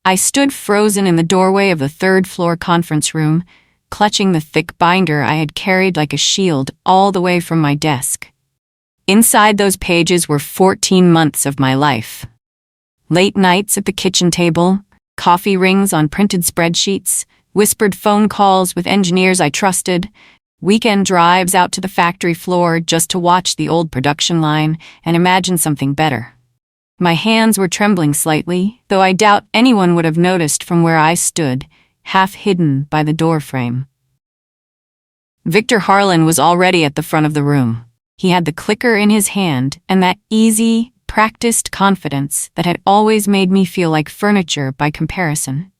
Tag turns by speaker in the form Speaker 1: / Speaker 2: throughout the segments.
Speaker 1: I stood frozen in the doorway of the third-floor conference room, clutching the thick binder I had carried like a shield all the way from my desk. Inside those pages were 14 months of my life. Late nights at the kitchen table, coffee rings on printed spreadsheets, whispered phone calls with engineers I trusted, weekend drives out to the factory floor just to watch the old production line and imagine something better. My hands were trembling slightly, though I doubt anyone would have noticed from where I stood, half hidden by the doorframe. Victor Harlan was already at the front of the room. He had the clicker in his hand and that easy, practiced confidence that had always made me feel like furniture by comparison.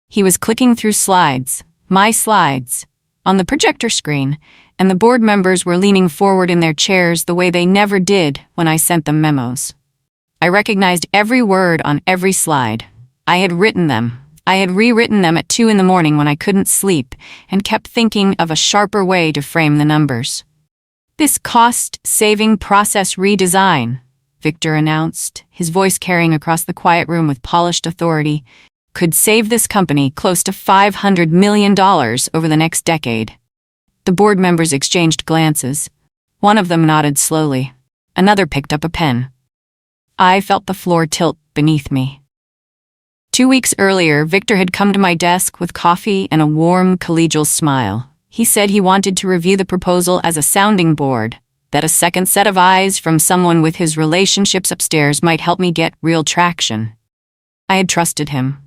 Speaker 1: He was clicking through slides, my slides, on the projector screen, and the board members were leaning forward in their chairs the way they never did when I sent them memos. I recognized every word on every slide. I had written them. I had rewritten them at 2 in the morning when I couldn't sleep and kept thinking of a sharper way to frame the numbers. "This cost-saving process redesign," Victor announced, his voice carrying across the quiet room with polished authority, "could save this company close to $500 million over the next decade." The board members exchanged glances. One of them nodded slowly. Another picked up a pen. I felt the floor tilt beneath me. 2 weeks earlier, Victor had come to my desk with coffee and a warm, collegial smile. He said he wanted to review the proposal as a sounding board, that a second set of eyes from someone with his relationships upstairs might help me get real traction. I had trusted him.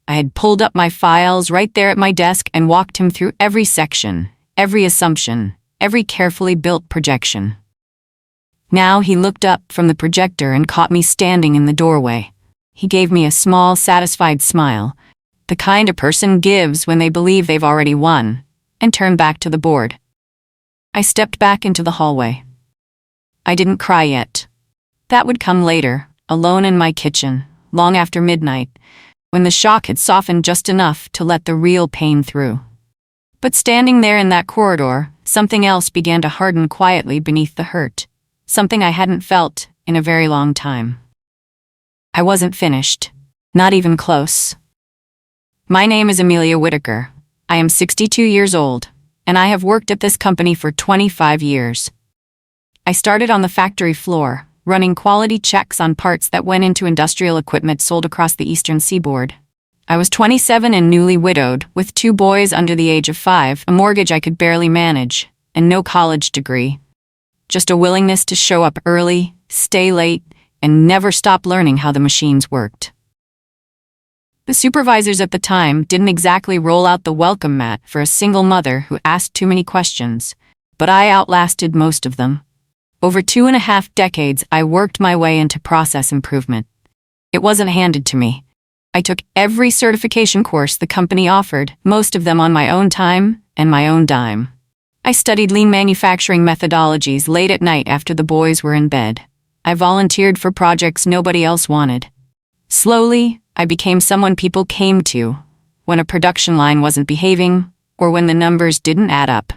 Speaker 1: I had pulled up my files right there at my desk and walked him through every section, every assumption, every carefully built projection. Now he looked up from the projector and caught me standing in the doorway. He gave me a small, satisfied smile, the kind a person gives when they believe they've already won, and turned back to the board. I stepped back into the hallway. I didn't cry yet. That would come later, alone in my kitchen, long after midnight, when the shock had softened just enough to let the real pain through. But standing there in that corridor, something else began to harden quietly beneath the hurt, something I hadn't felt in a very long time. I wasn't finished, not even close. My name is Amelia Whitaker. I am 62 years old, and I have worked at this company for 25 years. I started on the factory floor, running quality checks on parts that went into industrial equipment sold across the eastern seaboard. I was 27 and newly widowed, with 2 boys under the age of 5, a mortgage I could barely manage, and no college degree. Just a willingness to show up early, stay late, and never stop learning how the machines worked. The supervisors at the time didn't exactly roll out the welcome mat for a single mother who asked too many questions, but I outlasted most of them. Over 2.5 decades, I worked my way into process improvement. It wasn't handed to me. I took every certification course the company offered, most of them on my own time and my own dime. I studied lean manufacturing methodologies late at night after the boys were in bed. I volunteered for projects nobody else wanted. Slowly, I became someone people came to when a production line wasn't behaving or when the numbers didn't add up.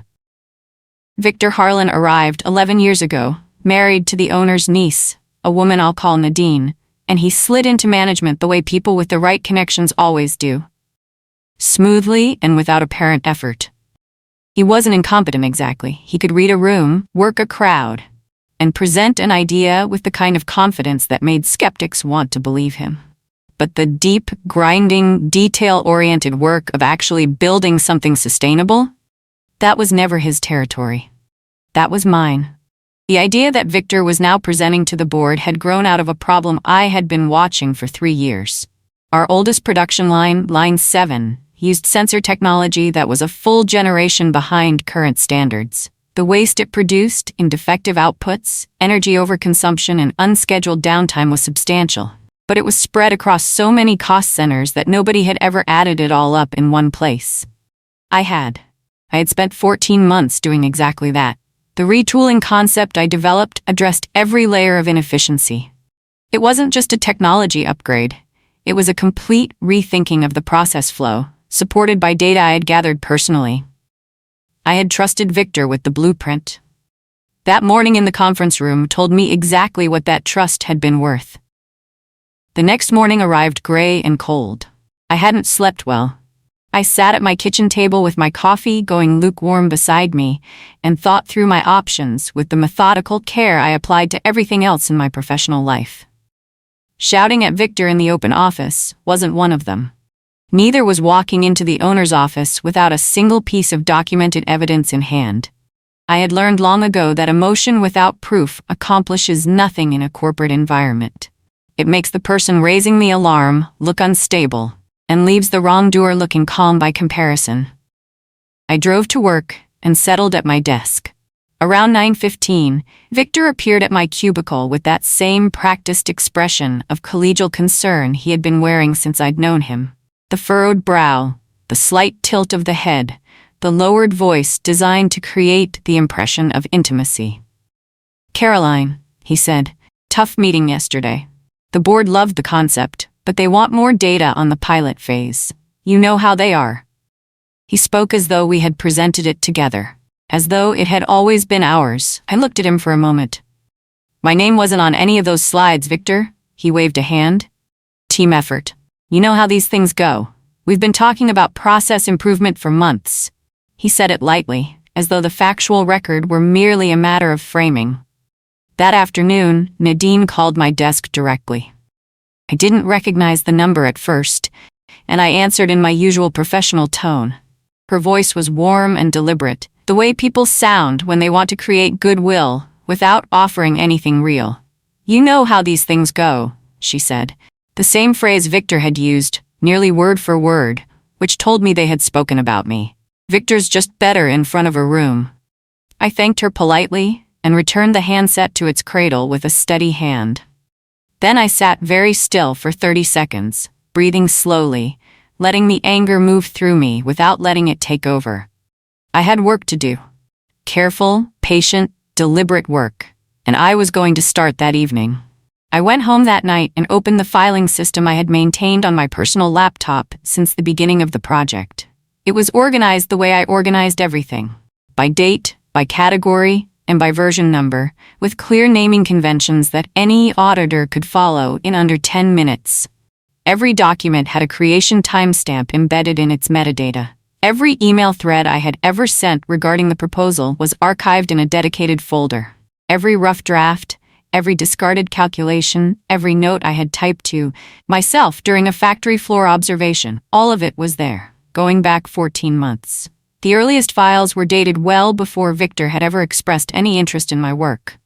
Speaker 1: Victor Harlan arrived 11 years ago, married to the owner's niece, a woman I'll call Nadine, and he slid into management the way people with the right connections always do. Smoothly and without apparent effort. He wasn't incompetent exactly. He could read a room, work a crowd, and present an idea with the kind of confidence that made skeptics want to believe him. But the deep, grinding, detail-oriented work of actually building something sustainable, that was never his territory. That was mine. The idea that Victor was now presenting to the board had grown out of a problem I had been watching for 3 years. Our oldest production line, Line 7, used sensor technology that was a full generation behind current standards. The waste it produced in defective outputs, energy overconsumption, and unscheduled downtime was substantial, but it was spread across so many cost centers that nobody had ever added it all up in one place. I had spent 14 months doing exactly that. The retooling concept I developed addressed every layer of inefficiency. It wasn't just a technology upgrade. It was a complete rethinking of the process flow, supported by data I had gathered personally. I had trusted Victor with the blueprint. That morning in the conference room told me exactly what that trust had been worth. The next morning arrived gray and cold. I hadn't slept well. I sat at my kitchen table with my coffee going lukewarm beside me and thought through my options with the methodical care I applied to everything else in my professional life. Shouting at Victor in the open office wasn't one of them. Neither was walking into the owner's office without a single piece of documented evidence in hand. I had learned long ago that emotion without proof accomplishes nothing in a corporate environment. It makes the person raising the alarm look unstable and leaves the wrongdoer looking calm by comparison. I drove to work and settled at my desk. Around 9:15, Victor appeared at my cubicle with that same practiced expression of collegial concern he had been wearing since I'd known him. The furrowed brow, the slight tilt of the head, the lowered voice designed to create the impression of intimacy. "Caroline," he said, "tough meeting yesterday. The board loved the concept, but they want more data on the pilot phase. You know how they are." He spoke as though we had presented it together, as though it had always been ours. I looked at him for a moment. "My name wasn't on any of those slides, Victor," he waved a hand. "Team effort. You know how these things go. We've been talking about process improvement for months." He said it lightly, as though the factual record were merely a matter of framing. That afternoon, Nadine called my desk directly. I didn't recognize the number at first, and I answered in my usual professional tone. Her voice was warm and deliberate, the way people sound when they want to create goodwill without offering anything real. "You know how these things go," she said. The same phrase Victor had used, nearly word for word, which told me they had spoken about me. "Victor's just better in front of a room." I thanked her politely and returned the handset to its cradle with a steady hand. Then I sat very still for 30 seconds, breathing slowly, letting the anger move through me without letting it take over. I had work to do. Careful, patient, deliberate work, and I was going to start that evening. I went home that night and opened the filing system I had maintained on my personal laptop since the beginning of the project. It was organized the way I organized everything, by date, by category, and by version number, with clear naming conventions that any auditor could follow in under 10 minutes. Every document had a creation timestamp embedded in its metadata. Every email thread I had ever sent regarding the proposal was archived in a dedicated folder. Every rough draft, every discarded calculation, every note I had typed to myself during a factory floor observation, all of it was there, going back 14 months. The earliest files were dated well before Victor had ever expressed any interest in my work.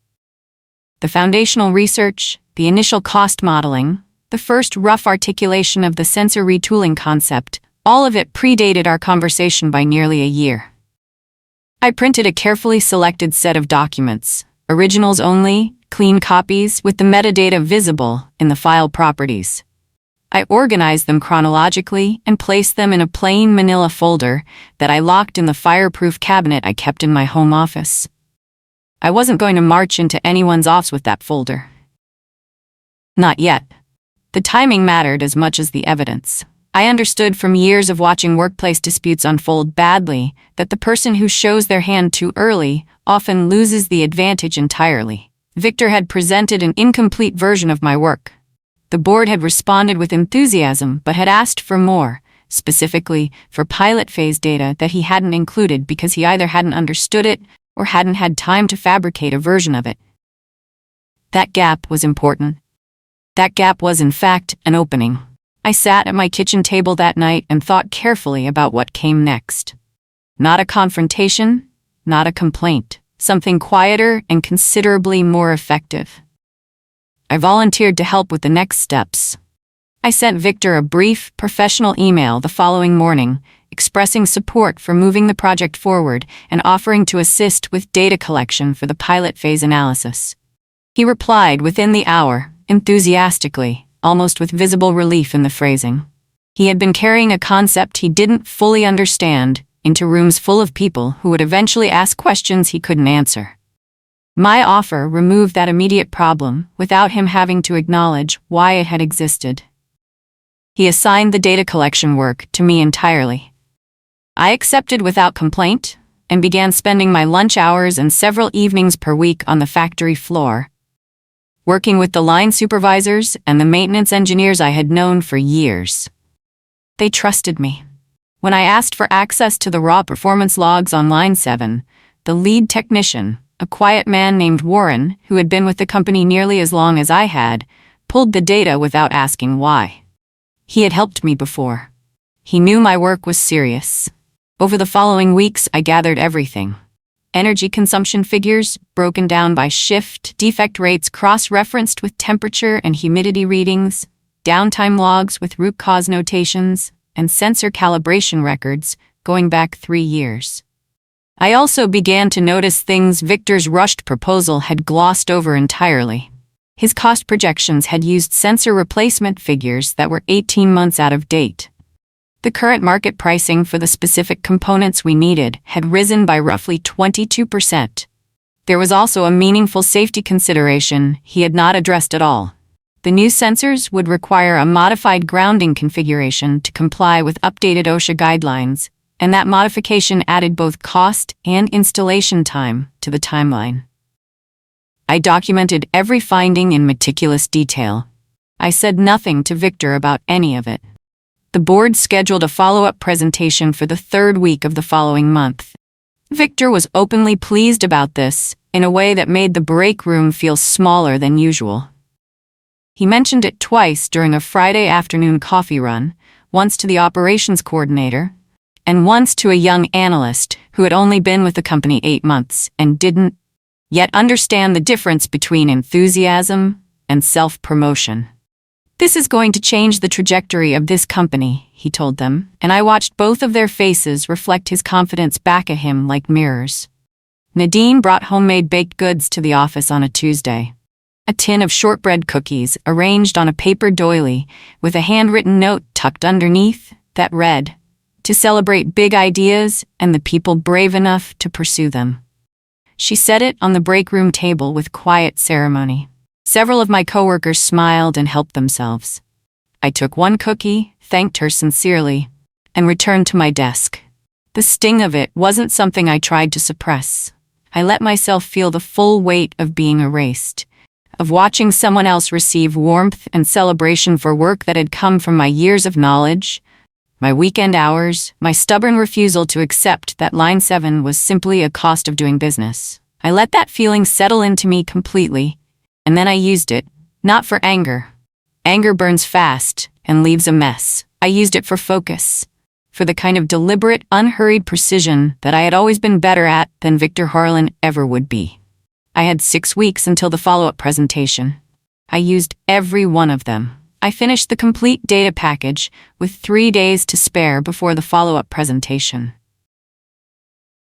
Speaker 1: The foundational research, the initial cost modeling, the first rough articulation of the sensor retooling concept, all of it predated our conversation by nearly a year. I printed a carefully selected set of documents, originals only, clean copies with the metadata visible in the file properties. I organized them chronologically and placed them in a plain manila folder that I locked in the fireproof cabinet I kept in my home office. I wasn't going to march into anyone's office with that folder. Not yet. The timing mattered as much as the evidence. I understood from years of watching workplace disputes unfold badly that the person who shows their hand too early often loses the advantage entirely. Victor had presented an incomplete version of my work. The board had responded with enthusiasm but had asked for more, specifically for pilot phase data that he hadn't included because he either hadn't understood it or hadn't had time to fabricate a version of it. That gap was important. That gap was, in fact, an opening. I sat at my kitchen table that night and thought carefully about what came next. Not a confrontation, not a complaint. Something quieter and considerably more effective. I volunteered to help with the next steps. I sent Victor a brief, professional email the following morning, expressing support for moving the project forward and offering to assist with data collection for the pilot phase analysis. He replied within the hour, enthusiastically, almost with visible relief in the phrasing. He had been carrying a concept he didn't fully understand into rooms full of people who would eventually ask questions he couldn't answer. My offer removed that immediate problem without him having to acknowledge why it had existed. He assigned the data collection work to me entirely. I accepted without complaint and began spending my lunch hours and several evenings per week on the factory floor, working with the line supervisors and the maintenance engineers I had known for years. They trusted me. When I asked for access to the raw performance logs on line 7, the lead technician, a quiet man named Warren, who had been with the company nearly as long as I had, pulled the data without asking why. He had helped me before. He knew my work was serious. Over the following weeks, I gathered everything. Energy consumption figures, broken down by shift, defect rates cross-referenced with temperature and humidity readings, downtime logs with root cause notations, and sensor calibration records going back 3 years. I also began to notice things Victor's rushed proposal had glossed over entirely. His cost projections had used sensor replacement figures that were 18 months out of date. The current market pricing for the specific components we needed had risen by roughly 22%. There was also a meaningful safety consideration he had not addressed at all. The new sensors would require a modified grounding configuration to comply with updated OSHA guidelines, and that modification added both cost and installation time to the timeline. I documented every finding in meticulous detail. I said nothing to Victor about any of it. The board scheduled a follow-up presentation for the 3rd week of the following month. Victor was openly pleased about this in a way that made the break room feel smaller than usual. He mentioned it twice during a Friday afternoon coffee run, once to the operations coordinator, and once to a young analyst who had only been with the company 8 months and didn't yet understand the difference between enthusiasm and self-promotion. "This is going to change the trajectory of this company," he told them, and I watched both of their faces reflect his confidence back at him like mirrors. Nadine brought homemade baked goods to the office on a Tuesday. A tin of shortbread cookies arranged on a paper doily with a handwritten note tucked underneath that read, "To celebrate big ideas and the people brave enough to pursue them." She set it on the break room table with quiet ceremony. Several of my coworkers smiled and helped themselves. I took one cookie, thanked her sincerely, and returned to my desk. The sting of it wasn't something I tried to suppress. I let myself feel the full weight of being erased, of watching someone else receive warmth and celebration for work that had come from my years of knowledge, my weekend hours, my stubborn refusal to accept that line 7 was simply a cost of doing business. I let that feeling settle into me completely, and then I used it, not for anger. Anger burns fast and leaves a mess. I used it for focus, for the kind of deliberate, unhurried precision that I had always been better at than Victor Harlan ever would be. I had 6 weeks until the follow-up presentation. I used every one of them. I finished the complete data package with 3 days to spare before the follow-up presentation.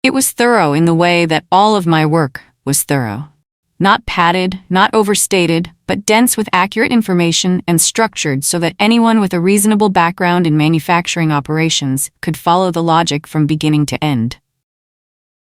Speaker 1: It was thorough in the way that all of my work was thorough. Not padded, not overstated, but dense with accurate information and structured so that anyone with a reasonable background in manufacturing operations could follow the logic from beginning to end.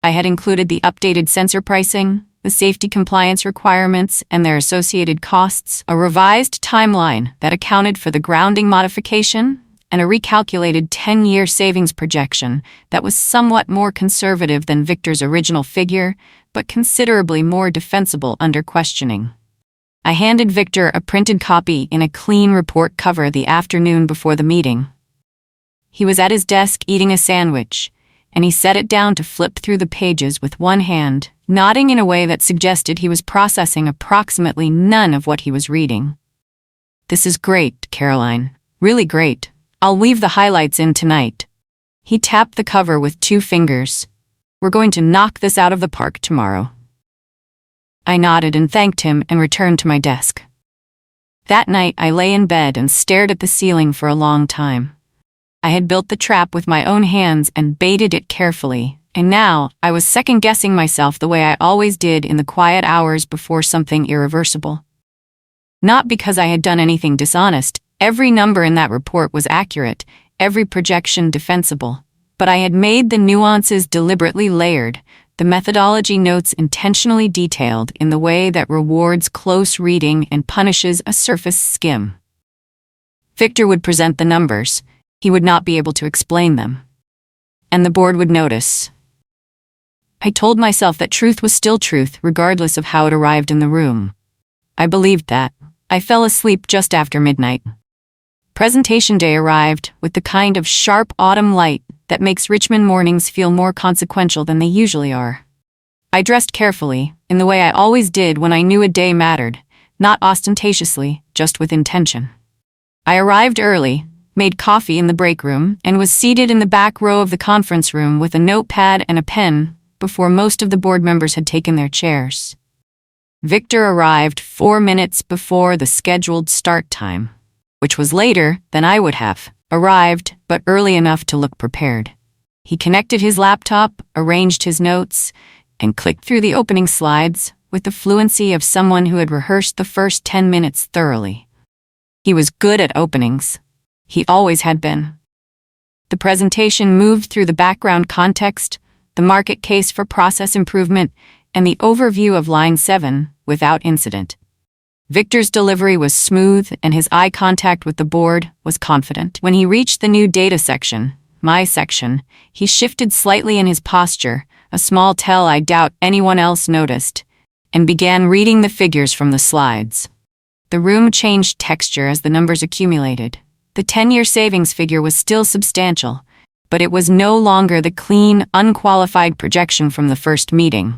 Speaker 1: I had included the updated sensor pricing, the safety compliance requirements and their associated costs, a revised timeline that accounted for the grounding modification, and a recalculated 10-year savings projection that was somewhat more conservative than Victor's original figure, but considerably more defensible under questioning. I handed Victor a printed copy in a clean report cover the afternoon before the meeting. He was at his desk eating a sandwich, and he set it down to flip through the pages with one hand, nodding in a way that suggested he was processing approximately none of what he was reading. "This is great, Caroline. Really great. I'll weave the highlights in tonight." He tapped the cover with 2 fingers. "We're going to knock this out of the park tomorrow." I nodded and thanked him and returned to my desk. That night I lay in bed and stared at the ceiling for a long time. I had built the trap with my own hands and baited it carefully, and now I was second-guessing myself the way I always did in the quiet hours before something irreversible. Not because I had done anything dishonest. Every number in that report was accurate, every projection defensible. But I had made the nuances deliberately layered, the methodology notes intentionally detailed in the way that rewards close reading and punishes a surface skim. Victor would present the numbers. He would not be able to explain them. And the board would notice. I told myself that truth was still truth, regardless of how it arrived in the room. I believed that. I fell asleep just after midnight. Presentation day arrived with the kind of sharp autumn light that makes Richmond mornings feel more consequential than they usually are. I dressed carefully, in the way I always did when I knew a day mattered, not ostentatiously, just with intention. I arrived early, made coffee in the break room, and was seated in the back row of the conference room with a notepad and a pen before most of the board members had taken their chairs. Victor arrived 4 minutes before the scheduled start time, which was later than I would have arrived, but early enough to look prepared. He connected his laptop, arranged his notes, and clicked through the opening slides with the fluency of someone who had rehearsed the first 10 minutes thoroughly. He was good at openings. He always had been. The presentation moved through the background context, the market case for process improvement, and the overview of Line 7 without incident. Victor's delivery was smooth and his eye contact with the board was confident. When he reached the new data section, my section, he shifted slightly in his posture, a small tell I doubt anyone else noticed, and began reading the figures from the slides. The room changed texture as the numbers accumulated. The 10-year savings figure was still substantial, but it was no longer the clean, unqualified projection from the first meeting.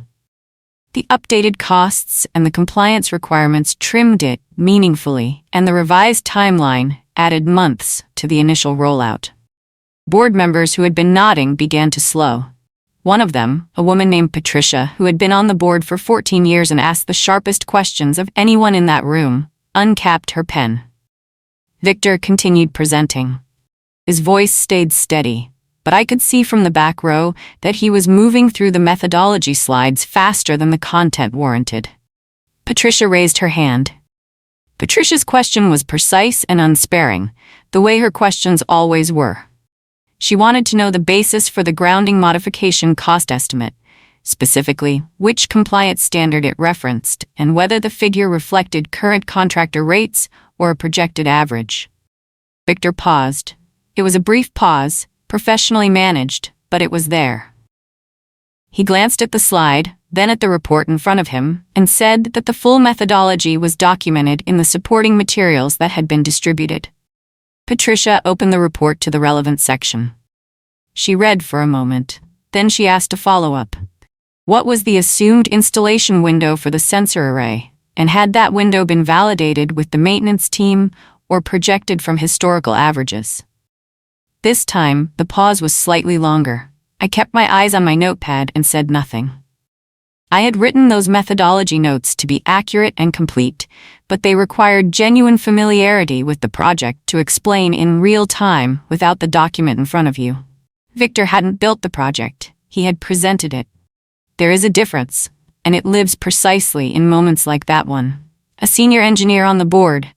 Speaker 1: The updated costs and the compliance requirements trimmed it meaningfully, and the revised timeline added months to the initial rollout. Board members who had been nodding began to slow. One of them, a woman named Patricia, who had been on the board for 14 years and asked the sharpest questions of anyone in that room, uncapped her pen. Victor continued presenting. His voice stayed steady, but I could see from the back row that he was moving through the methodology slides faster than the content warranted. Patricia raised her hand. Patricia's question was precise and unsparing, the way her questions always were. She wanted to know the basis for the grounding modification cost estimate, specifically which compliance standard it referenced and whether the figure reflected current contractor rates or a projected average. Victor paused. It was a brief pause, professionally managed, but it was there. He glanced at the slide, then at the report in front of him, and said that the full methodology was documented in the supporting materials that had been distributed. Patricia opened the report to the relevant section. She read for a moment. Then she asked a follow-up. What was the assumed installation window for the sensor array, and had that window been validated with the maintenance team or projected from historical averages? This time, the pause was slightly longer. I kept my eyes on my notepad and said nothing. I had written those methodology notes to be accurate and complete, but they required genuine familiarity with the project to explain in real time without the document in front of you. Victor hadn't built the project, he had presented it. There is a difference, and it lives precisely in moments like that one. A senior engineer on the board,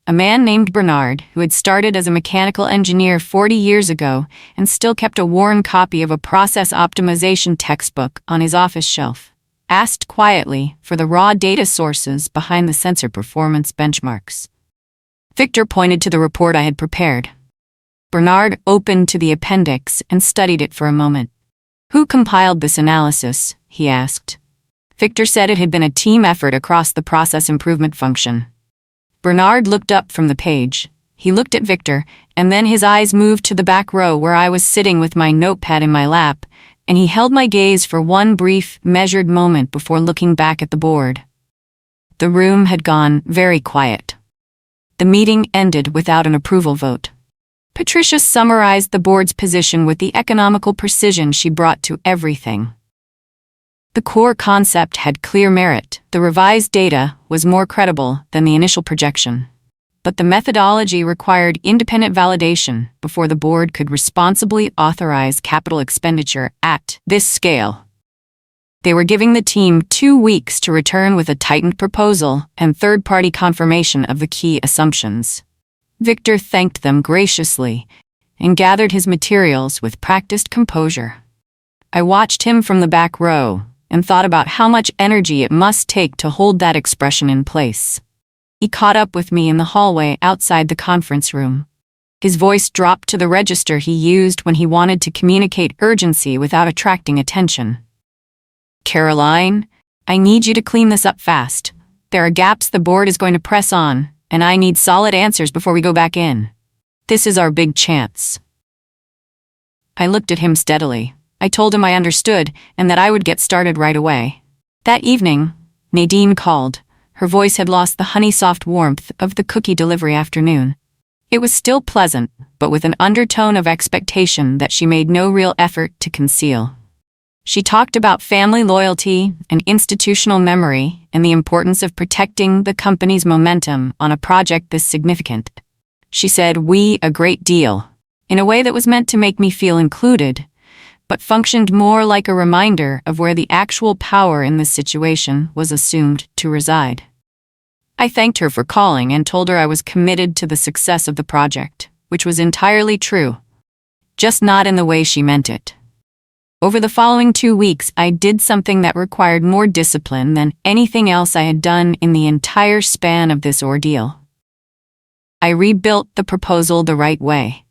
Speaker 1: a man named Bernard, who had started as a mechanical engineer 40 years ago and still kept a worn copy of a process optimization textbook on his office shelf, asked quietly for the raw data sources behind the sensor performance benchmarks. Victor pointed to the report I had prepared. Bernard opened to the appendix and studied it for a moment. Who compiled this analysis? He asked. Victor said it had been a team effort across the process improvement function. Bernard looked up from the page. He looked at Victor, and then his eyes moved to the back row where I was sitting with my notepad in my lap, and he held my gaze for one brief, measured moment before looking back at the board. The room had gone very quiet. The meeting ended without an approval vote. Patricia summarized the board's position with the economical precision she brought to everything. The core concept had clear merit. The revised data was more credible than the initial projection. But the methodology required independent validation before the board could responsibly authorize capital expenditure at this scale. They were giving the team 2 weeks to return with a tightened proposal and third-party confirmation of the key assumptions. Victor thanked them graciously and gathered his materials with practiced composure. I watched him from the back row and thought about how much energy it must take to hold that expression in place. He caught up with me in the hallway outside the conference room. His voice dropped to the register he used when he wanted to communicate urgency without attracting attention. Caroline, I need you to clean this up fast. There are gaps the board is going to press on, and I need solid answers before we go back in. This is our big chance." I looked at him steadily. I told him I understood and that I would get started right away. That evening, Nadine called. Her voice had lost the honey-soft warmth of the cookie delivery afternoon. It was still pleasant, but with an undertone of expectation that she made no real effort to conceal. She talked about family loyalty and institutional memory and the importance of protecting the company's momentum on a project this significant. She said "we" a great deal, in a way that was meant to make me feel included, but functioned more like a reminder of where the actual power in this situation was assumed to reside. I thanked her for calling and told her I was committed to the success of the project, which was entirely true, just not in the way she meant it. Over the following 2 weeks, I did something that required more discipline than anything else I had done in the entire span of this ordeal. I rebuilt the proposal the right way.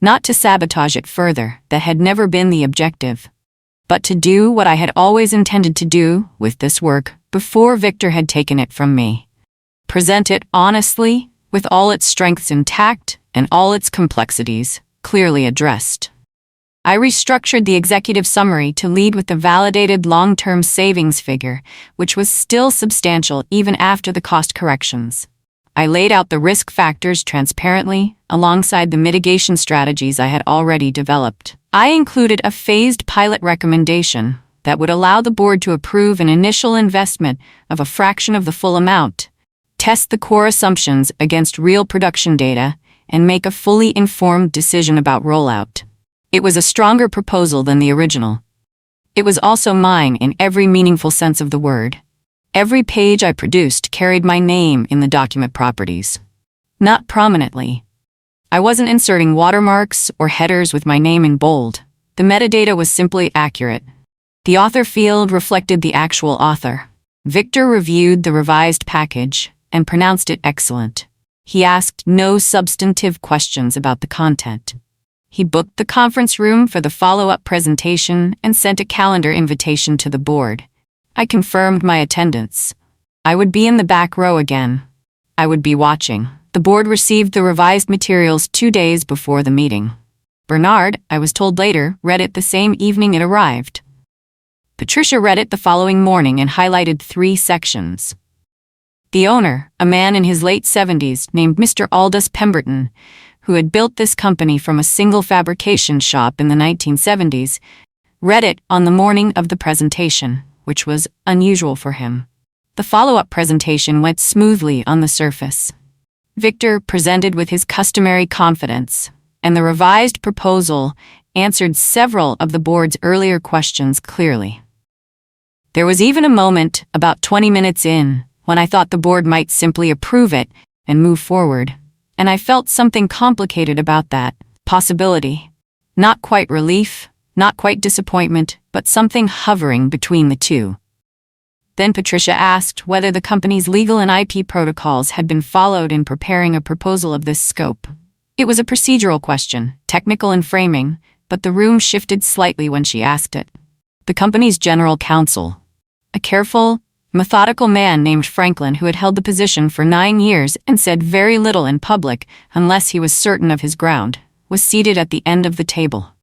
Speaker 1: Not to sabotage it further, that had never been the objective, but to do what I had always intended to do with this work before Victor had taken it from me. Present it honestly, with all its strengths intact and all its complexities clearly addressed. I restructured the executive summary to lead with the validated long-term savings figure, which was still substantial even after the cost corrections. I laid out the risk factors transparently, alongside the mitigation strategies I had already developed. I included a phased pilot recommendation that would allow the board to approve an initial investment of a fraction of the full amount, test the core assumptions against real production data, and make a fully informed decision about rollout. It was a stronger proposal than the original. It was also mine in every meaningful sense of the word. Every page I produced carried my name in the document properties. Not prominently. I wasn't inserting watermarks or headers with my name in bold. The metadata was simply accurate. The author field reflected the actual author. Victor reviewed the revised package and pronounced it excellent. He asked no substantive questions about the content. He booked the conference room for the follow-up presentation and sent a calendar invitation to the board. I confirmed my attendance. I would be in the back row again. I would be watching. The board received the revised materials 2 days before the meeting. Bernard, I was told later, read it the same evening it arrived. Patricia read it the following morning and highlighted 3 sections. The owner, a man in his late 70s named Mr. Aldous Pemberton, who had built this company from a single fabrication shop in the 1970s, read it on the morning of the presentation, which was unusual for him. The follow-up presentation went smoothly on the surface. Victor presented with his customary confidence, and the revised proposal answered several of the board's earlier questions clearly. There was even a moment, about 20 minutes in, when I thought the board might simply approve it and move forward, and I felt something complicated about that possibility. Not quite relief, not quite disappointment, but something hovering between the two. Then Patricia asked whether the company's legal and IP protocols had been followed in preparing a proposal of this scope. It was a procedural question, technical in framing, but the room shifted slightly when she asked it. The company's general counsel, a careful, methodical man named Franklin who had held the position for 9 years and said very little in public unless he was certain of his ground, was seated at the end of the table.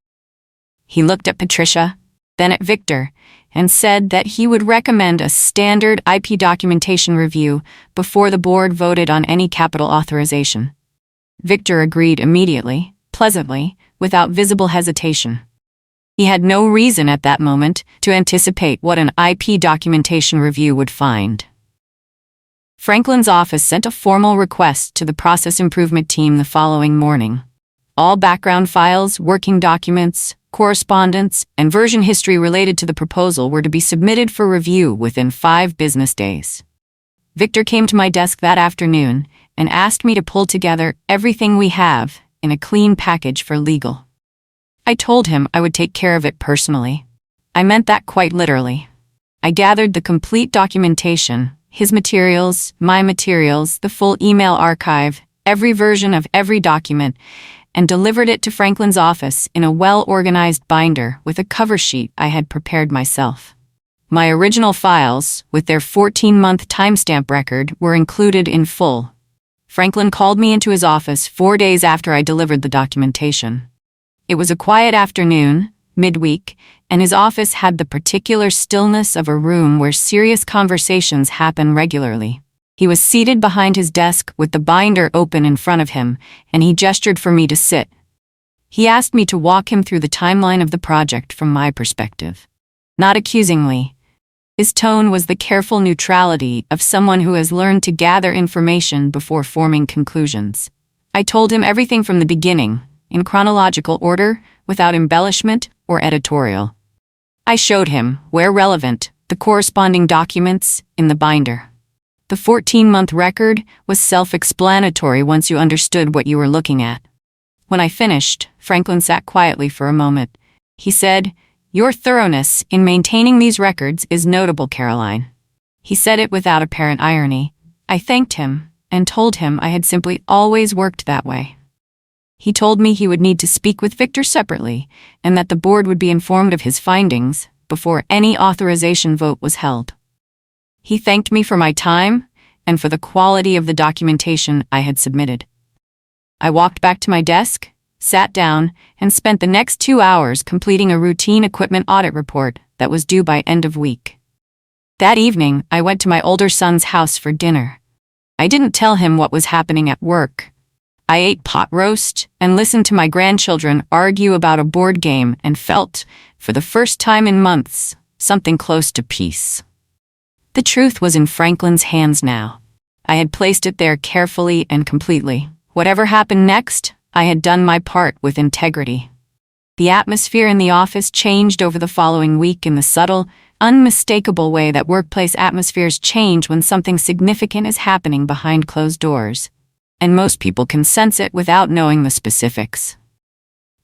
Speaker 1: He looked at Patricia, then at Victor, and said that he would recommend a standard IP documentation review before the board voted on any capital authorization. Victor agreed immediately, pleasantly, without visible hesitation. He had no reason at that moment to anticipate what an IP documentation review would find. Franklin's office sent a formal request to the process improvement team the following morning. All background files, working documents, correspondence, and version history related to the proposal were to be submitted for review within 5 business days. Victor came to my desk that afternoon and asked me to pull together everything we have in a clean package for legal. I told him I would take care of it personally. I meant that quite literally. I gathered the complete documentation, his materials, my materials, the full email archive, every version of every document, and delivered it to Franklin's office in a well-organized binder with a cover sheet I had prepared myself. My original files, with their 14-month timestamp record, were included in full. Franklin called me into his office 4 days after I delivered the documentation. It was a quiet afternoon, midweek, and his office had the particular stillness of a room where serious conversations happen regularly. He was seated behind his desk with the binder open in front of him, and he gestured for me to sit. He asked me to walk him through the timeline of the project from my perspective. Not accusingly. His tone was the careful neutrality of someone who has learned to gather information before forming conclusions. I told him everything from the beginning, in chronological order, without embellishment or editorial. I showed him, where relevant, the corresponding documents in the binder. The 14-month record was self-explanatory once you understood what you were looking at. When I finished, Franklin sat quietly for a moment. He said, "Your thoroughness in maintaining these records is notable, Caroline." He said it without apparent irony. I thanked him and told him I had simply always worked that way. He told me he would need to speak with Victor separately and that the board would be informed of his findings before any authorization vote was held. He thanked me for my time and for the quality of the documentation I had submitted. I walked back to my desk, sat down, and spent the next 2 hours completing a routine equipment audit report that was due by end of week. That evening, I went to my older son's house for dinner. I didn't tell him what was happening at work. I ate pot roast and listened to my grandchildren argue about a board game and felt, for the first time in months, something close to peace. The truth was in Franklin's hands now. I had placed it there carefully and completely. Whatever happened next, I had done my part with integrity. The atmosphere in the office changed over the following week in the subtle, unmistakable way that workplace atmospheres change when something significant is happening behind closed doors. And most people can sense it without knowing the specifics.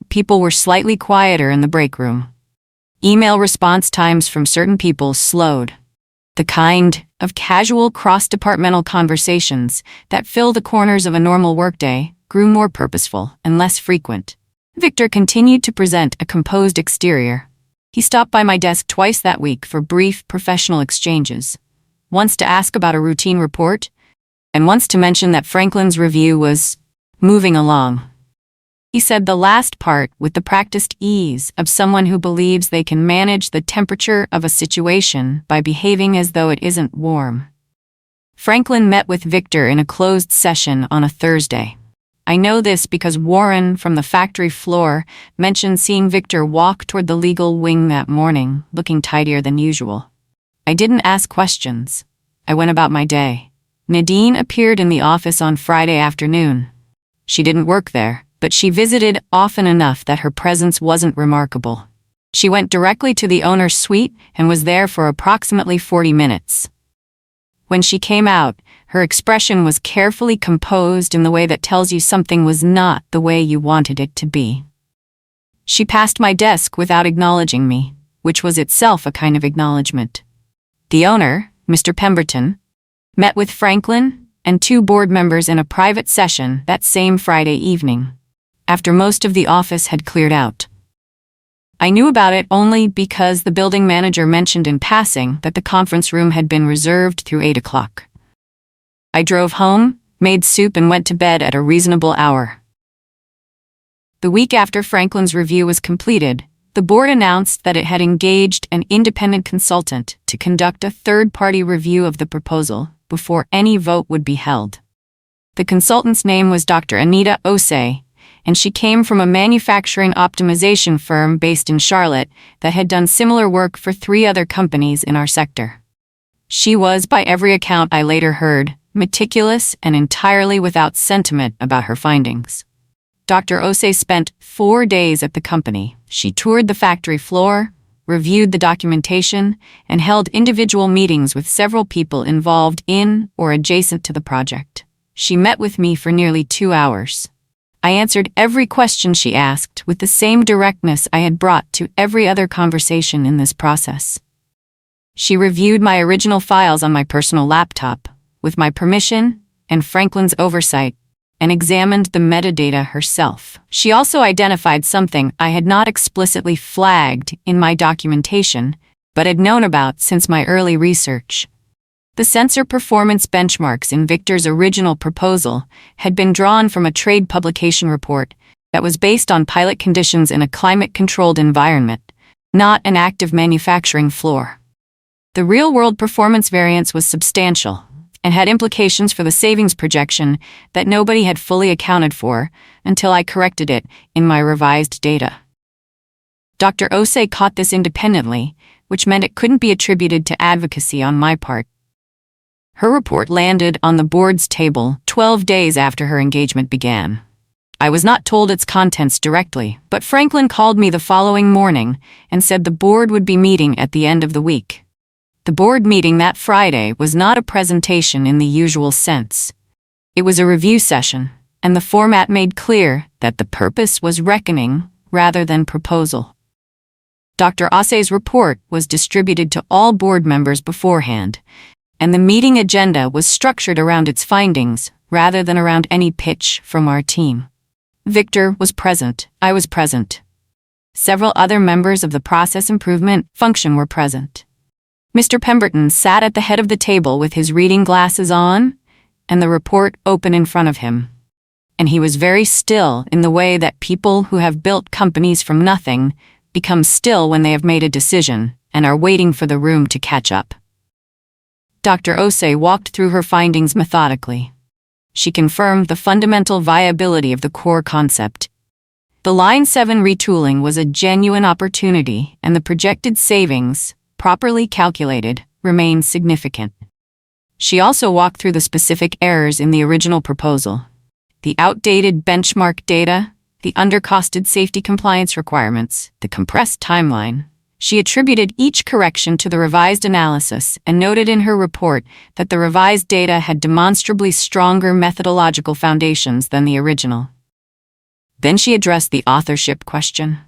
Speaker 1: People were slightly quieter in the break room. Email response times from certain people slowed. The kind of casual cross-departmental conversations that fill the corners of a normal workday grew more purposeful and less frequent. Victor continued to present a composed exterior. He stopped by my desk twice that week for brief professional exchanges, once to ask about a routine report, and once to mention that Franklin's review was moving along. He said the last part with the practiced ease of someone who believes they can manage the temperature of a situation by behaving as though it isn't warm. Franklin met with Victor in a closed session on a Thursday. I know this because Warren from the factory floor mentioned seeing Victor walk toward the legal wing that morning, looking tidier than usual. I didn't ask questions. I went about my day. Nadine appeared in the office on Friday afternoon. She didn't work there, but she visited often enough that her presence wasn't remarkable. She went directly to the owner's suite and was there for approximately 40 minutes. When she came out, her expression was carefully composed in the way that tells you something was not the way you wanted it to be. She passed my desk without acknowledging me, which was itself a kind of acknowledgement. The owner, Mr. Pemberton, met with Franklin and 2 board members in a private session that same Friday evening, after most of the office had cleared out. I knew about it only because the building manager mentioned in passing that the conference room had been reserved through 8 o'clock. I drove home, made soup, and went to bed at a reasonable hour. The week after Franklin's review was completed, the board announced that it had engaged an independent consultant to conduct a third-party review of the proposal before any vote would be held. The consultant's name was Dr. Anita Osei, and she came from a manufacturing optimization firm based in Charlotte that had done similar work for 3 other companies in our sector. She was, by every account I later heard, meticulous and entirely without sentiment about her findings. Dr. Osei spent 4 days at the company. She toured the factory floor, reviewed the documentation, and held individual meetings with several people involved in or adjacent to the project. She met with me for nearly 2 hours. I answered every question she asked with the same directness I had brought to every other conversation in this process. She reviewed my original files on my personal laptop, with my permission and Franklin's oversight, and examined the metadata herself. She also identified something I had not explicitly flagged in my documentation, but had known about since my early research. The sensor performance benchmarks in Victor's original proposal had been drawn from a trade publication report that was based on pilot conditions in a climate-controlled environment, not an active manufacturing floor. The real-world performance variance was substantial and had implications for the savings projection that nobody had fully accounted for until I corrected it in my revised data. Dr. Osei caught this independently, which meant it couldn't be attributed to advocacy on my part. Her report landed on the board's table 12 days after her engagement began. I was not told its contents directly, but Franklin called me the following morning and said the board would be meeting at the end of the week. The board meeting that Friday was not a presentation in the usual sense. It was a review session, and the format made clear that the purpose was reckoning rather than proposal. Dr. Osei's report was distributed to all board members beforehand, and the meeting agenda was structured around its findings rather than around any pitch from our team. Victor was present. I was present. Several other members of the process improvement function were present. Mr. Pemberton sat at the head of the table with his reading glasses on and the report open in front of him. And he was very still in the way that people who have built companies from nothing become still when they have made a decision and are waiting for the room to catch up. Dr. Osei walked through her findings methodically. She confirmed the fundamental viability of the core concept. The Line 7 retooling was a genuine opportunity, and the projected savings, properly calculated, remained significant. She also walked through the specific errors in the original proposal: the outdated benchmark data, the undercosted safety compliance requirements, the compressed timeline. She attributed each correction to the revised analysis and noted in her report that the revised data had demonstrably stronger methodological foundations than the original. Then she addressed the authorship question.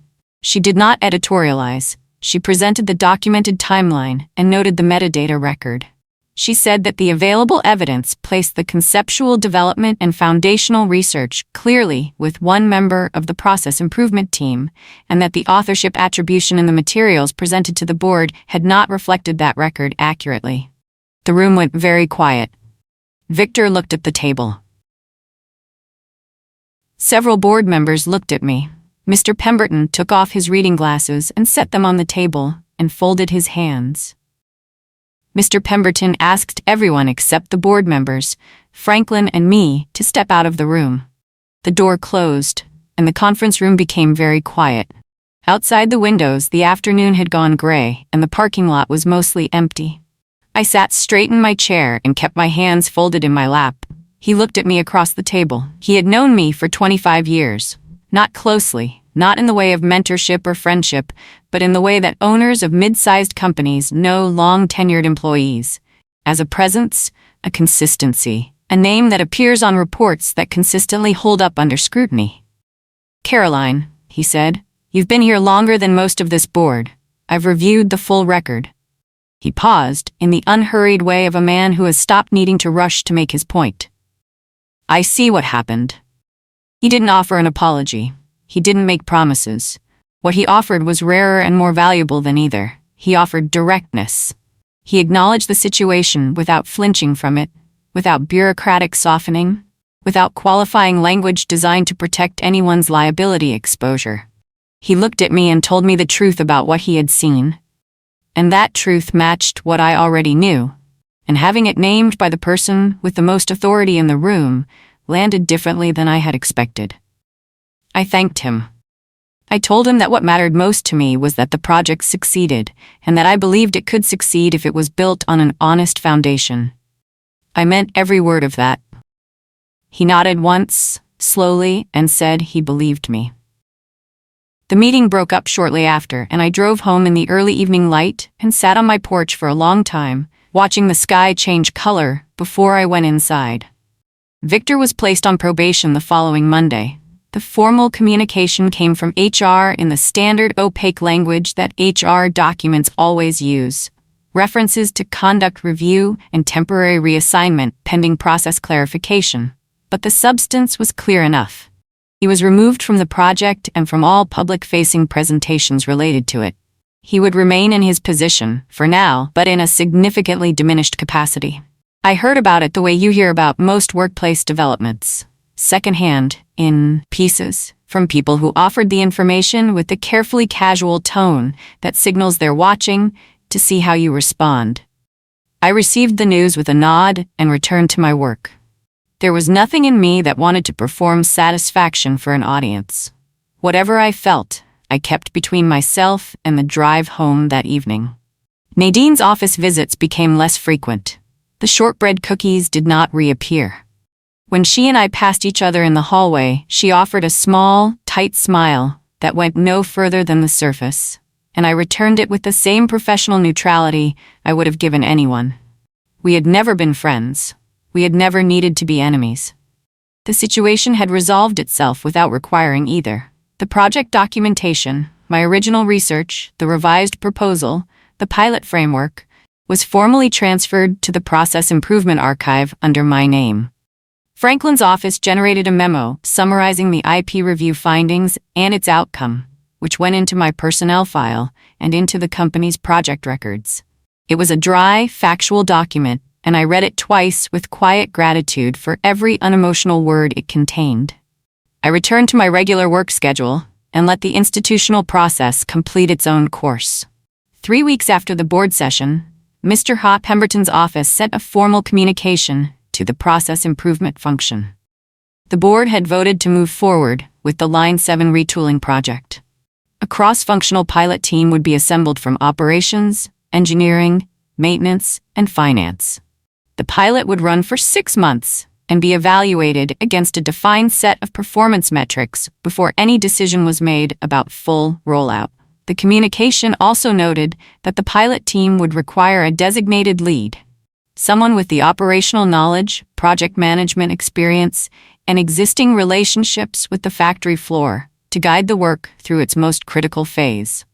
Speaker 1: She did not editorialize. She presented the documented timeline and noted the metadata record. She said that the available evidence placed the conceptual development and foundational research clearly with one member of the process improvement team, and that the authorship attribution in the materials presented to the board had not reflected that record accurately. The room went very quiet. Victor looked at the table. Several board members looked at me. Mr. Pemberton took off his reading glasses and set them on the table and folded his hands. Mr. Pemberton asked everyone except the board members, Franklin and me, to step out of the room. The door closed, and the conference room became very quiet. Outside the windows, the afternoon had gone gray, and the parking lot was mostly empty. I sat straight in my chair and kept my hands folded in my lap. He looked at me across the table. He had known me for 25 years. Not closely, not in the way of mentorship or friendship, but in the way that owners of mid-sized companies know long-tenured employees. As a presence, a consistency, a name that appears on reports that consistently hold up under scrutiny. "Caroline," he said, "you've been here longer than most of this board. I've reviewed the full record." He paused, in the unhurried way of a man who has stopped needing to rush to make his point. "I see what happened." He didn't offer an apology. He didn't make promises. What he offered was rarer and more valuable than either. He offered directness. He acknowledged the situation without flinching from it, without bureaucratic softening, without qualifying language designed to protect anyone's liability exposure. He looked at me and told me the truth about what he had seen. And that truth matched what I already knew. And having it named by the person with the most authority in the room landed differently than I had expected. I thanked him. I told him that what mattered most to me was that the project succeeded, and that I believed it could succeed if it was built on an honest foundation. I meant every word of that. He nodded once, slowly, and said he believed me. The meeting broke up shortly after, and I drove home in the early evening light and sat on my porch for a long time, watching the sky change color before I went inside. Victor was placed on probation the following Monday. The formal communication came from HR in the standard opaque language that HR documents always use. References to conduct review and temporary reassignment pending process clarification. But the substance was clear enough. He was removed from the project and from all public-facing presentations related to it. He would remain in his position, for now, but in a significantly diminished capacity. I heard about it the way you hear about most workplace developments, secondhand, in pieces, from people who offered the information with the carefully casual tone that signals they're watching to see how you respond. I received the news with a nod and returned to my work. There was nothing in me that wanted to perform satisfaction for an audience. Whatever I felt, I kept between myself and the drive home that evening. Nadine's office visits became less frequent. The shortbread cookies did not reappear. When she and I passed each other in the hallway, she offered a small, tight smile that went no further than the surface, and I returned it with the same professional neutrality I would have given anyone. We had never been friends. We had never needed to be enemies. The situation had resolved itself without requiring either. The project documentation, my original research, the revised proposal, the pilot framework, was formally transferred to the Process Improvement Archive under my name. Franklin's office generated a memo summarizing the IP review findings and its outcome, which went into my personnel file and into the company's project records. It was a dry, factual document, and I read it twice with quiet gratitude for every unemotional word it contained. I returned to my regular work schedule and let the institutional process complete its own course. 3 weeks after the board session, Mr. Pemberton's office sent a formal communication to the process improvement function. The board had voted to move forward with the Line 7 retooling project. A cross-functional pilot team would be assembled from operations, engineering, maintenance, and finance. The pilot would run for 6 months and be evaluated against a defined set of performance metrics before any decision was made about full rollout. The communication also noted that the pilot team would require a designated lead, someone with the operational knowledge, project management experience, and existing relationships with the factory floor to guide the work through its most critical phase.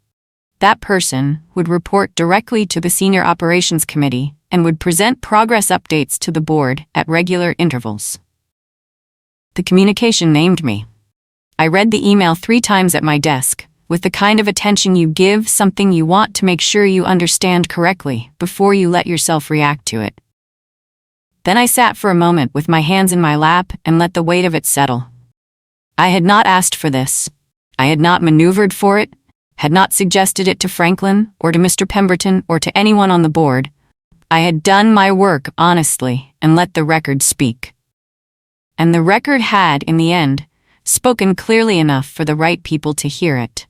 Speaker 1: That person would report directly to the Senior Operations Committee and would present progress updates to the board at regular intervals. The communication named me. I read the email 3 times at my desk, with the kind of attention you give something you want to make sure you understand correctly before you let yourself react to it. Then I sat for a moment with my hands in my lap and let the weight of it settle. I had not asked for this. I had not maneuvered for it, had not suggested it to Franklin or to Mr. Pemberton or to anyone on the board. I had done my work honestly and let the record speak. And the record had, in the end, spoken clearly enough for the right people to hear it.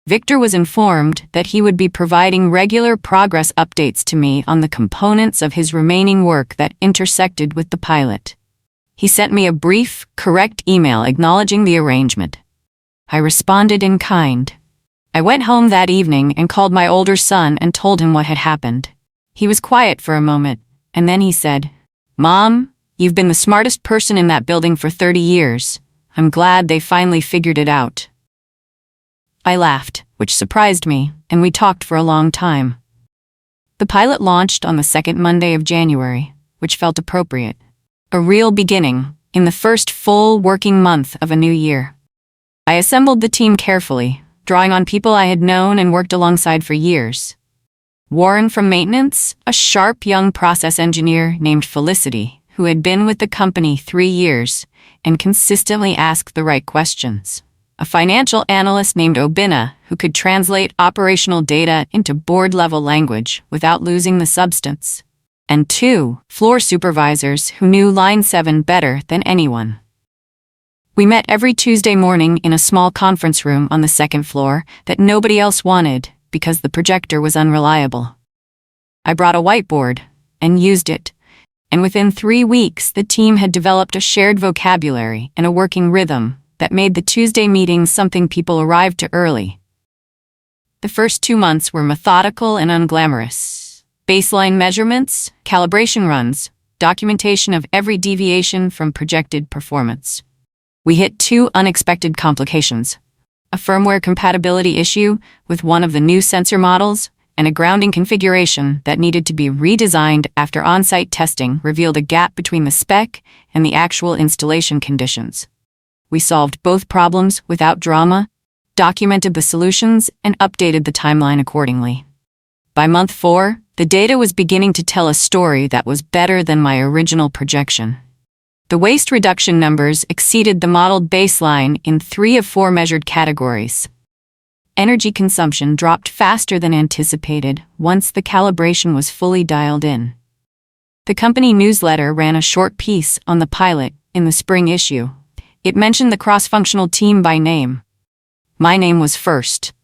Speaker 1: Victor was informed that he would be providing regular progress updates to me on the components of his remaining work that intersected with the pilot. He sent me a brief, correct email acknowledging the arrangement. I responded in kind. I went home that evening and called my older son and told him what had happened. He was quiet for a moment, and then he said, "Mom, you've been the smartest person in that building for 30 years. I'm glad they finally figured it out." I laughed, which surprised me, and we talked for a long time. The pilot launched on the second Monday of January, which felt appropriate. A real beginning, in the first full working month of a new year. I assembled the team carefully, drawing on people I had known and worked alongside for years. Warren from maintenance, a sharp young process engineer named Felicity, who had been with the company 3 years and consistently asked the right questions. A financial analyst named Obina, who could translate operational data into board-level language without losing the substance. And 2 floor supervisors who knew Line 7 better than anyone. We met every Tuesday morning in a small conference room on the 2nd floor that nobody else wanted because the projector was unreliable. I brought a whiteboard and used it, and within 3 weeks the team had developed a shared vocabulary and a working rhythm that made the Tuesday meetings something people arrived to early. The first 2 months were methodical and unglamorous. Baseline measurements, calibration runs, documentation of every deviation from projected performance. We hit 2 unexpected complications: a firmware compatibility issue with one of the new sensor models, and a grounding configuration that needed to be redesigned after on-site testing revealed a gap between the spec and the actual installation conditions. We solved both problems without drama, documented the solutions, and updated the timeline accordingly. By month 4, the data was beginning to tell a story that was better than my original projection. The waste reduction numbers exceeded the modeled baseline in 3 of 4 measured categories. Energy consumption dropped faster than anticipated once the calibration was fully dialed in. The company newsletter ran a short piece on the pilot in the spring issue. It mentioned the cross-functional team by name. My name was first.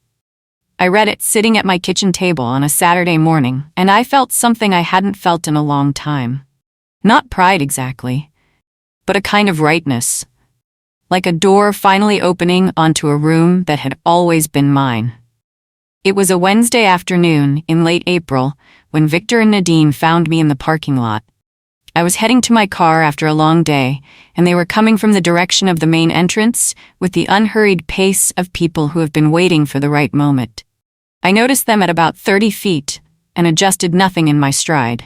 Speaker 1: I read it sitting at my kitchen table on a Saturday morning, and I felt something I hadn't felt in a long time. Not pride exactly, but a kind of rightness. Like a door finally opening onto a room that had always been mine. It was a Wednesday afternoon in late April when Victor and Nadine found me in the parking lot. I was heading to my car after a long day, and they were coming from the direction of the main entrance with the unhurried pace of people who have been waiting for the right moment. I noticed them at about 30 feet and adjusted nothing in my stride.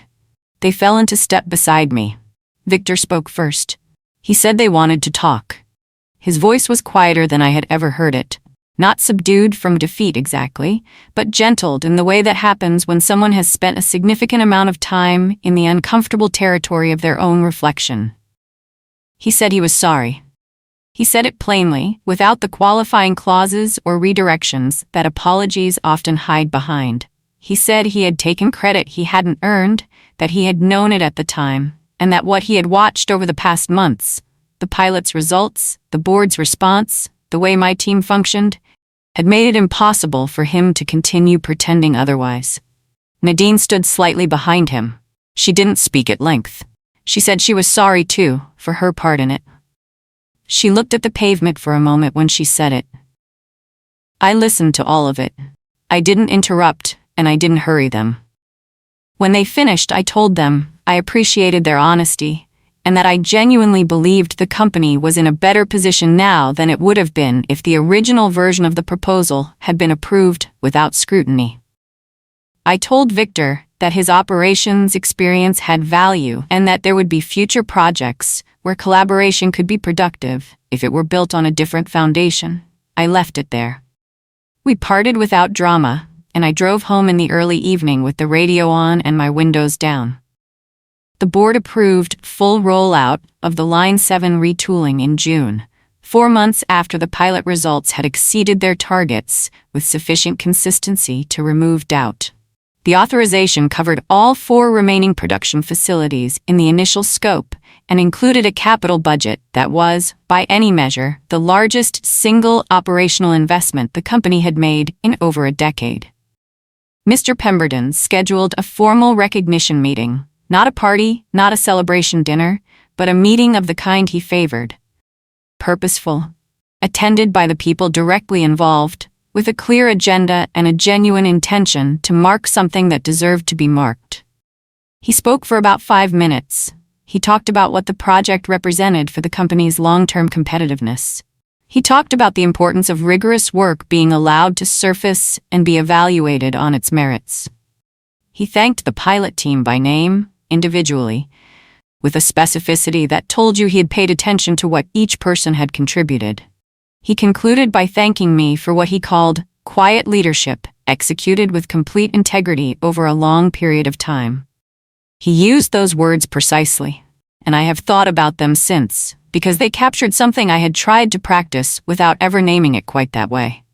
Speaker 1: They fell into step beside me. Victor spoke first. He said they wanted to talk. His voice was quieter than I had ever heard it. Not subdued from defeat exactly, but gentled in the way that happens when someone has spent a significant amount of time in the uncomfortable territory of their own reflection. He said he was sorry. He said it plainly, without the qualifying clauses or redirections that apologies often hide behind. He said he had taken credit he hadn't earned, that he had known it at the time, and that what he had watched over the past months, the pilot's results, the board's response, the way my team functioned, had made it impossible for him to continue pretending otherwise. Nadine stood slightly behind him. She didn't speak at length. She said she was sorry too, for her part in it. She looked at the pavement for a moment when she said it. I listened to all of it. I didn't interrupt, and I didn't hurry them. When they finished, I told them I appreciated their honesty, and that I genuinely believed the company was in a better position now than it would have been if the original version of the proposal had been approved without scrutiny. I told Victor that his operations experience had value and that there would be future projects where collaboration could be productive if it were built on a different foundation. I left it there. We parted without drama, and I drove home in the early evening with the radio on and my windows down. The board approved full rollout of the Line 7 retooling in June, 4 months after the pilot results had exceeded their targets with sufficient consistency to remove doubt. The authorization covered all 4 remaining production facilities in the initial scope and included a capital budget that was, by any measure, the largest single operational investment the company had made in over a decade. Mr. Pemberton scheduled a formal recognition meeting. Not a party, not a celebration dinner, but a meeting of the kind he favored. Purposeful, attended by the people directly involved, with a clear agenda and a genuine intention to mark something that deserved to be marked. He spoke for about 5 minutes. He talked about what the project represented for the company's long-term competitiveness. He talked about the importance of rigorous work being allowed to surface and be evaluated on its merits. He thanked the pilot team by name, individually, with a specificity that told you he had paid attention to what each person had contributed. He concluded by thanking me for what he called quiet leadership, executed with complete integrity over a long period of time. He used those words precisely, and I have thought about them since, because they captured something I had tried to practice without ever naming it quite that way.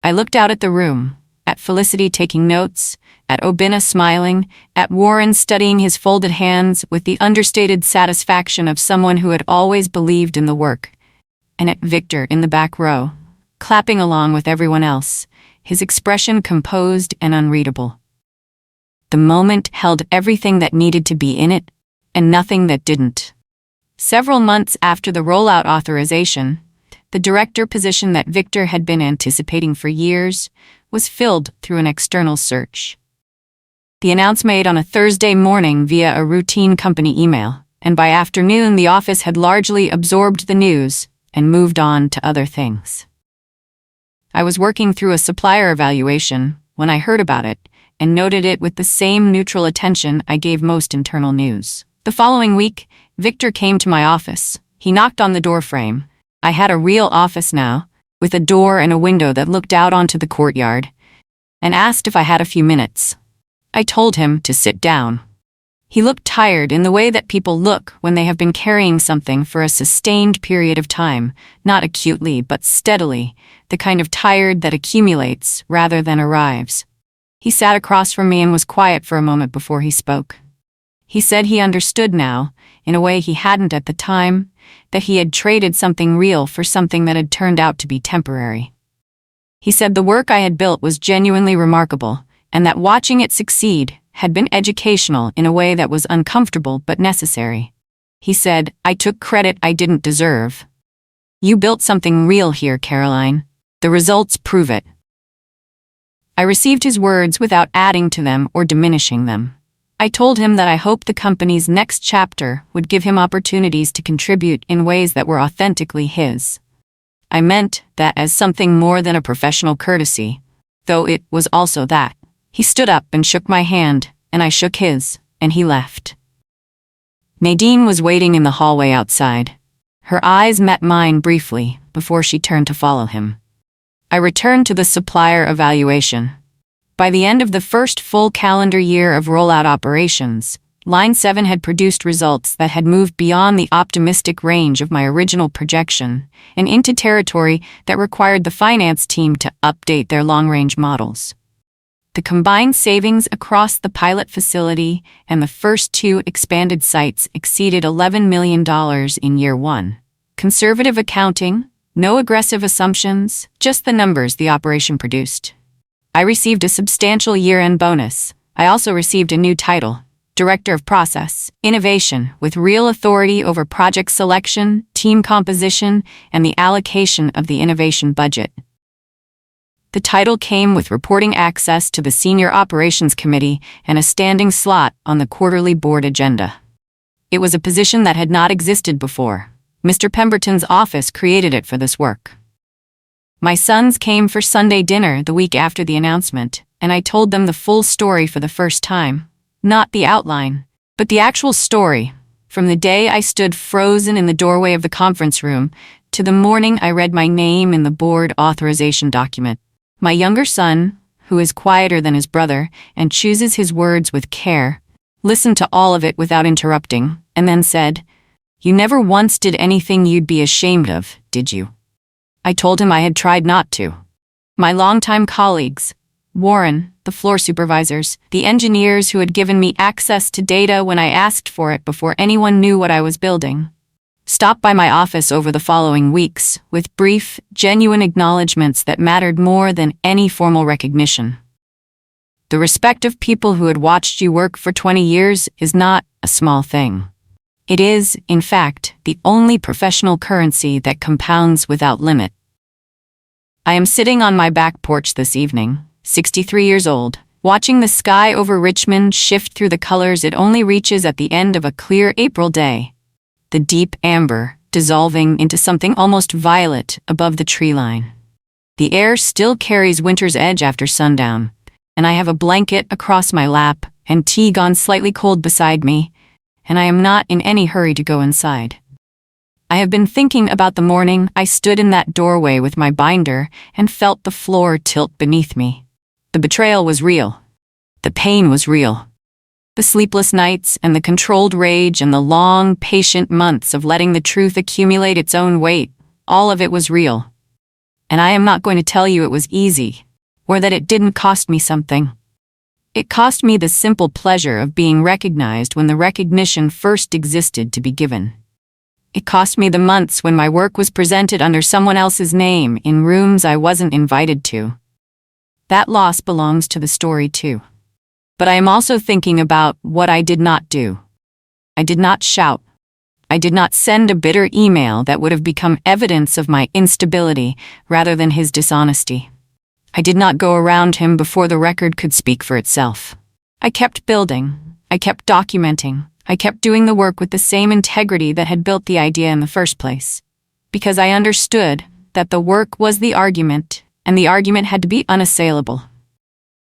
Speaker 1: I looked out at the room, at Felicity taking notes, at Obina smiling, at Warren studying his folded hands with the understated satisfaction of someone who had always believed in the work, and at Victor in the back row, clapping along with everyone else, his expression composed and unreadable. The moment held everything that needed to be in it, and nothing that didn't. Several months after the rollout authorization, the director position that Victor had been anticipating for years was filled through an external search. The announcement made on a Thursday morning via a routine company email, and by afternoon the office had largely absorbed the news and moved on to other things. I was working through a supplier evaluation when I heard about it and noted it with the same neutral attention I gave most internal news. The following week, Victor came to my office. He knocked on the doorframe. I had a real office now, with a door and a window that looked out onto the courtyard, and asked if I had a few minutes. I told him to sit down. He looked tired in the way that people look when they have been carrying something for a sustained period of time, not acutely but steadily, the kind of tired that accumulates rather than arrives. He sat across from me and was quiet for a moment before he spoke. He said he understood now, in a way he hadn't at the time, that he had traded something real for something that had turned out to be temporary. He said the work I had built was genuinely remarkable, and that watching it succeed had been educational in a way that was uncomfortable but necessary. He said, "I took credit I didn't deserve. You built something real here, Caroline. The results prove it." I received his words without adding to them or diminishing them. I told him that I hoped the company's next chapter would give him opportunities to contribute in ways that were authentically his. I meant that as something more than a professional courtesy, though it was also that. He stood up and shook my hand, and I shook his, and he left. Nadine was waiting in the hallway outside. Her eyes met mine briefly before she turned to follow him. I returned to the supplier evaluation. By the end of the first full calendar year of rollout operations, Line 7 had produced results that had moved beyond the optimistic range of my original projection and into territory that required the finance team to update their long-range models. The combined savings across the pilot facility and the first 2 expanded sites exceeded $11 million in year 1. Conservative accounting, no aggressive assumptions, just the numbers the operation produced. I received a substantial year-end bonus. I also received a new title, Director of Process Innovation, with real authority over project selection, team composition, and the allocation of the innovation budget. The title came with reporting access to the Senior Operations Committee and a standing slot on the quarterly board agenda. It was a position that had not existed before. Mr. Pemberton's office created it for this work. My sons came for Sunday dinner the week after the announcement, and I told them the full story for the first time. Not the outline, but the actual story, from the day I stood frozen in the doorway of the conference room to the morning I read my name in the board authorization document. My younger son, who is quieter than his brother and chooses his words with care, listened to all of it without interrupting, and then said, "You never once did anything you'd be ashamed of, did you?" I told him I had tried not to. My longtime colleagues, Warren, the floor supervisors, the engineers who had given me access to data when I asked for it before anyone knew what I was building, stopped by my office over the following weeks with brief, genuine acknowledgments that mattered more than any formal recognition. The respect of people who had watched you work for 20 years is not a small thing. It is, in fact, the only professional currency that compounds without limit. I am sitting on my back porch this evening, 63 years old, watching the sky over Richmond shift through the colors it only reaches at the end of a clear April day. The deep amber dissolving into something almost violet above the tree line. The air still carries winter's edge after sundown, and I have a blanket across my lap and tea gone slightly cold beside me, and I am not in any hurry to go inside. I have been thinking about the morning I stood in that doorway with my binder and felt the floor tilt beneath me. The betrayal was real. The pain was real. The sleepless nights and the controlled rage and the long, patient months of letting the truth accumulate its own weight, all of it was real. And I am not going to tell you it was easy, or that it didn't cost me something. It cost me the simple pleasure of being recognized when the recognition first existed to be given. It cost me the months when my work was presented under someone else's name in rooms I wasn't invited to. That loss belongs to the story too. But I am also thinking about what I did not do. I did not shout. I did not send a bitter email that would have become evidence of my instability rather than his dishonesty. I did not go around him before the record could speak for itself. I kept building. I kept documenting. I kept doing the work with the same integrity that had built the idea in the first place. Because I understood that the work was the argument, and the argument had to be unassailable.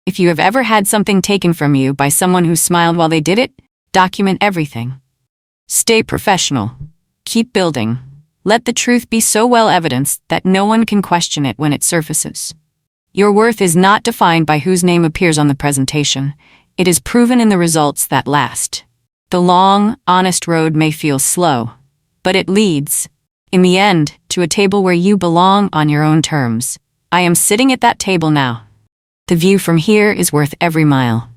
Speaker 1: If you have ever had something taken from you by someone who smiled while they did it, document everything. Stay professional. Keep building. Let the truth be so well evidenced that no one can question it when it surfaces. Your worth is not defined by whose name appears on the presentation. It is proven in the results that last. The long, honest road may feel slow, but it leads, in the end, to a table where you belong on your own terms. I am sitting at that table now. The view from here is worth every mile.